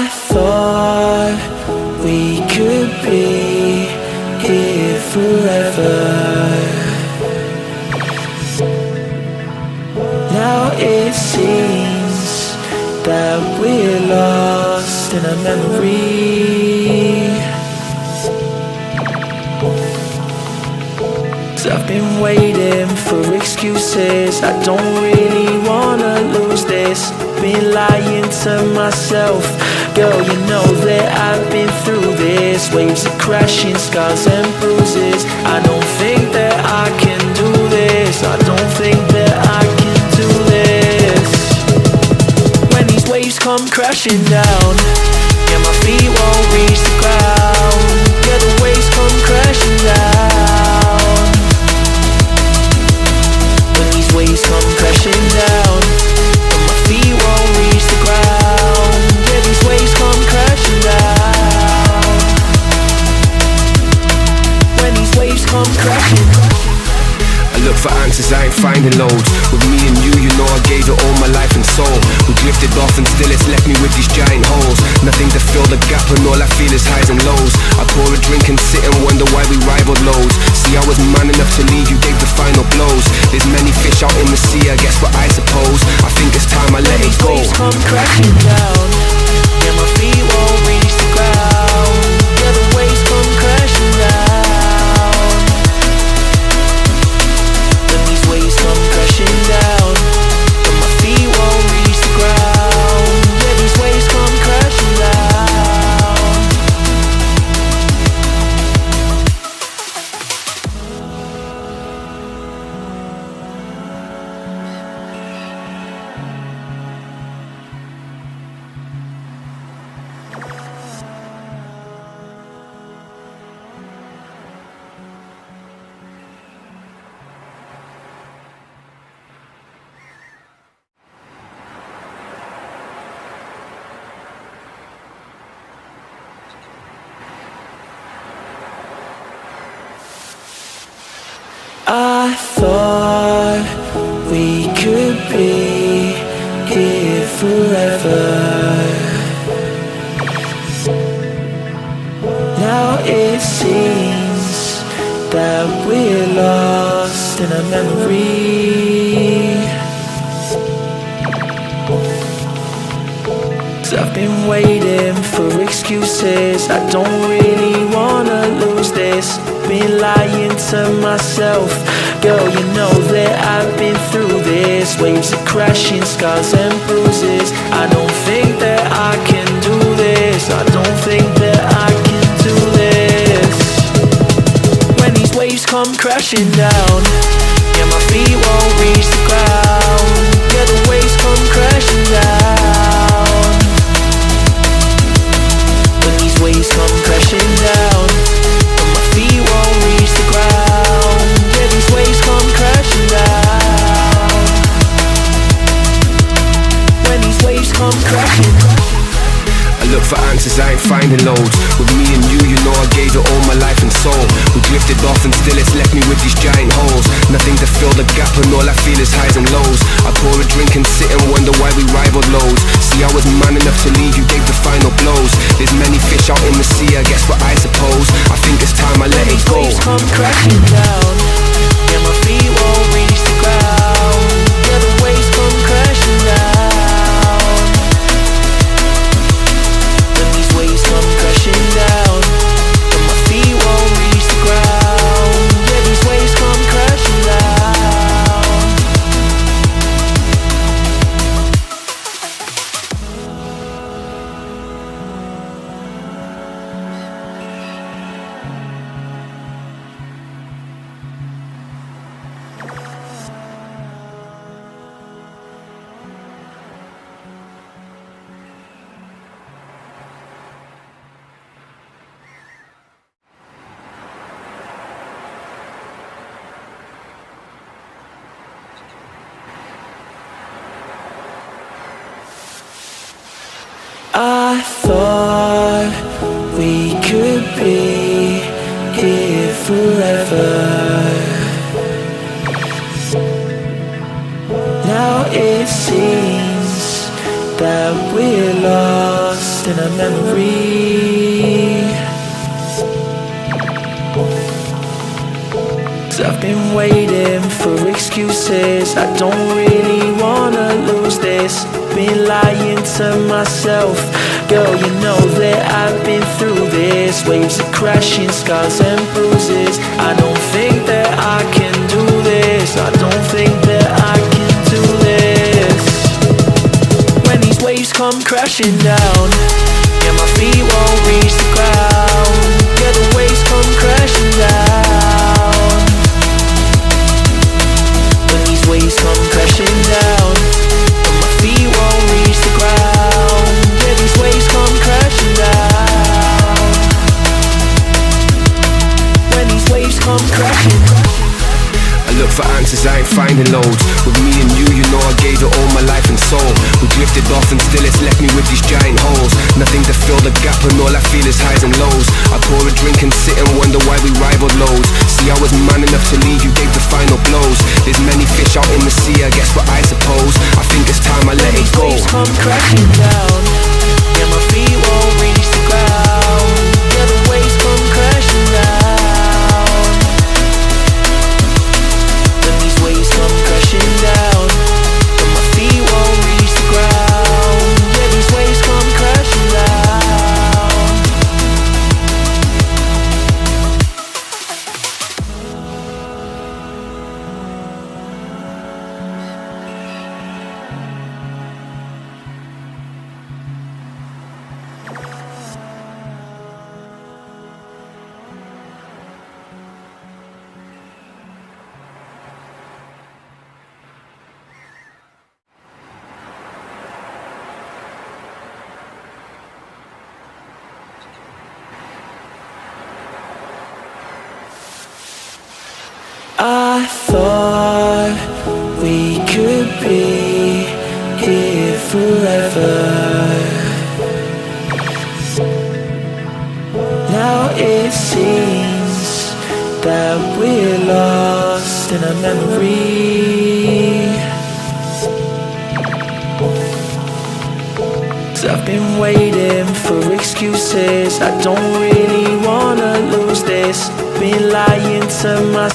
I thought we could be here forever. Now it seems that we're lost in a memory. 'Cause I've been waiting for excuses. I don't really wanna lose this. Been lying to myself. Girl, you know that I've been through this. Waves are crashing, scars and bruises. I don't think that I can do this. I don't think that I can do this. When these waves come crashing down, yeah, my feet won't reach the ground. Yeah, the waves come crashing down. When these waves come crashing down, and my feet won't reach the ground. Yeah, these waves come crashing down. When these waves come crashing. I look for answers, I ain't finding loads. With me and you know I gave it all my life and soul. We drifted off and still it's left me with these giant holes. Nothing to fill the gap and all I feel is highs and lows. I pour a drink and sit and wonder why we rivaled loads. See, I was man enough to leave, you gave the final blows. There's many fish out in the sea, I guess what I suppose. I think it's time I let it go. When these waves come crashing down, yeah, my feet won't reach the ground. Yeah, the waves come crashing down. When these waves come crashing down, and my feet won't reach the ground. Yeah, these waves come crashing down. I thought we could be here forever. Now it seems that we're lost in a memory. 'Cause I've been waiting for excuses. I don't really wanna lose this. Been lying to myself. Girl, you know that I've been through this. Waves are crashing, scars and bruises. I don't think that I can do this. I don't think that I can do this. When these waves come crashing down, yeah, my feet won't reach the ground. Yeah, the waves come crashing down. When these waves come crashing down, and my feet won't reach the ground. Yeah, these waves come crashing down. When these waves come crashing. I look for answers, I ain't finding loads. With me and you know I gave it all my life and soul. We drifted off and still it's left me with these giant holes. Nothing to fill the gap and all I feel is highs and lows. I pour a drink and sit and wonder why we rivaled loads. See, I was man enough to leave, you gave the final blows. There's many fish out in the sea, I guess what I suppose. I think it's time I let it go. When these waves come crashing down, yeah, my feet won't reach the ground. Yeah, the waves come crashing down. When these waves come crashing down, and my feet won't reach the ground. Yeah, these waves come crashing down. I thought we could be here forever. Now it seems that we're lost lost in a memory. 'Cause I've been waiting for excuses. I don't really wanna lose this. Been lying to myself. Girl, you know that I've been through this. Waves of crashing, scars and bruises. I don't think that I can do this. I don't think that I can do this. When these waves come crashing down, yeah, my feet won't reach the ground. Yeah, the waves come crashing down. When these waves come crashing down, but my feet won't reach the ground. Yeah, these waves come crashing down. When these waves come crashing. I look for answers, I ain't finding loads. With me and you know I gave it all my life and soul. We drifted off and still it's left me with these giant holes. Nothing to fill the gap and all I feel is highs and lows. I pour a drink and sit and wonder why we rivaled loads. See, I was man enough to leave, you gave the final blows. There's many fish out in the sea, I guess what I suppose. I think it's time I let it go. When these waves come crashing down, yeah, my feet won't reach the ground. Yeah, the waves come crashing down. When these waves come crashing down, but my feet won't reach the ground. Yeah, these waves come crashing down. I thought we could be here forever. Now it seems that we're lost in a memory. 'Cause I've been waiting for excuses. I don't really wanna lose this. Been lying to myself.